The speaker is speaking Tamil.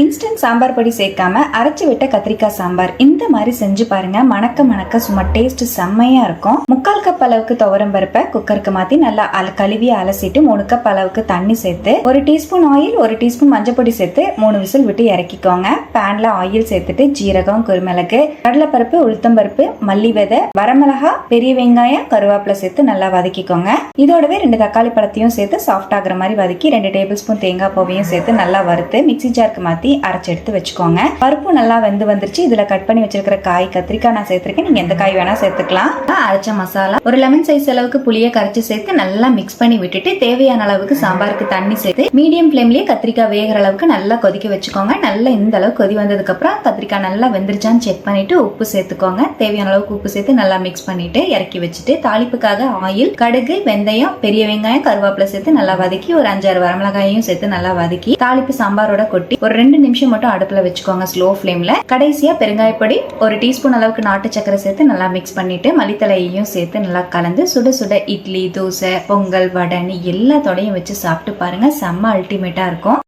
இன்ஸ்டன்ட் சாம்பார் பொடி சேர்க்காம அரைச்சு விட்ட கத்திரிக்காய் சாம்பார் இந்த மாதிரி செஞ்சு பாருங்க. மணக்க மணக்க சும்மா டேஸ்ட் செம்மையா இருக்கும். 3/4 கப் அளவுக்கு துவரம் பருப்பை குக்கருக்கு மாத்தி நல்லா கழுவி அலசிட்டு 3 கப் அளவுக்கு தண்ணி சேர்த்து 1 டீஸ்பூன் ஆயில் 1 டீஸ்பூன் மஞ்சள் பொடி சேர்த்து 3 விசில் விட்டு இறக்கிக்கோங்க. பேன்ல ஆயில் சேர்த்துட்டு ஜீரகம், குருமிளகு, கடலைப்பருப்பு, உளுத்தம்பருப்பு, மல்லி விதை, வரமிளகா, பெரிய வெங்காயம், கருவேப்பிலை சேர்த்து நல்லா வதக்கிக்கோங்க. இதோடவே 2 தக்காளி பழத்தையும் சேர்த்து சாஃப்ட் ஆகுற மாதிரி வதக்கி 2 டேபிள் ஸ்பூன் தேங்காய் பூவையும் சேர்த்து நல்லா வறுத்து மிக்ஸி ஜாருக்கு மாத்தி அரைச்சு எடுத்து வச்சுக்கோங்க. பருப்பு நல்லா வெந்து வந்துருச்சு. இதுல கட் பண்ணி வச்சிருக்கிற காய் கத்திரிக்காய் நான் சேர்த்திருக்கேன். நீங்க எந்த காய் வேணா சேர்த்துக்கலாம். அரைச்ச மசாலா ஒரு லெமன் சைஸ் அளவுக்கு புளியை கரைச்சி சேர்த்து நல்லா மிக்ஸ் பண்ணி விட்டுட்டு தேவையான அளவுக்கு சாம்பாருக்கு தண்ணி சேர்த்து மீடியம் ஃபிளேம்லயே கத்திரிக்காய் வேகிற அளவுக்கு நல்லா கொதிக்க வச்சுக்கோங்க. நல்லா இந்த அளவுக்கு கொதி வந்ததுக்கு அப்புறம் கத்திரிக்காய் நல்லா வெந்துருச்சான்னு செக் பண்ணிட்டு உப்பு சேர்த்துக்கோங்க. தேவையான அளவுக்கு உப்பு சேர்த்து நல்லா மிக்ஸ் பண்ணிட்டு இறக்கி வச்சுட்டு தாளிப்புக்காக ஆயில், கடுகு, வெந்தயம், பெரிய வெங்காயம், கருவேப்பிலை சேர்த்து நல்லா வதக்கி ஒரு 5-6 வரமிளகாயும் சேர்த்து நல்லா வதக்கி தாளிப்பு சாம்பாரோட கொட்டி ஒரு 2 நிமிஷம் மட்டும் அடுப்புல வச்சுக்கோங்க ஸ்லோ ஃபிளேம்ல. கடைசியா பெருங்காயப்பொடி 1 டீஸ்பூன் அளவுக்கு நாட்டு சக்கரை சேர்த்து நல்லா மிக்ஸ் பண்ணிட்டு மல்லித்தலையையும் சேர்த்து நல்லா கலந்து சுட சுட இட்லி, தோசை, பொங்கல், வடை எல்லாத்தோடையும் வச்சு சாப்பிட்டு பாருங்க. செம்ம அல்டிமேட்டா இருக்கும்.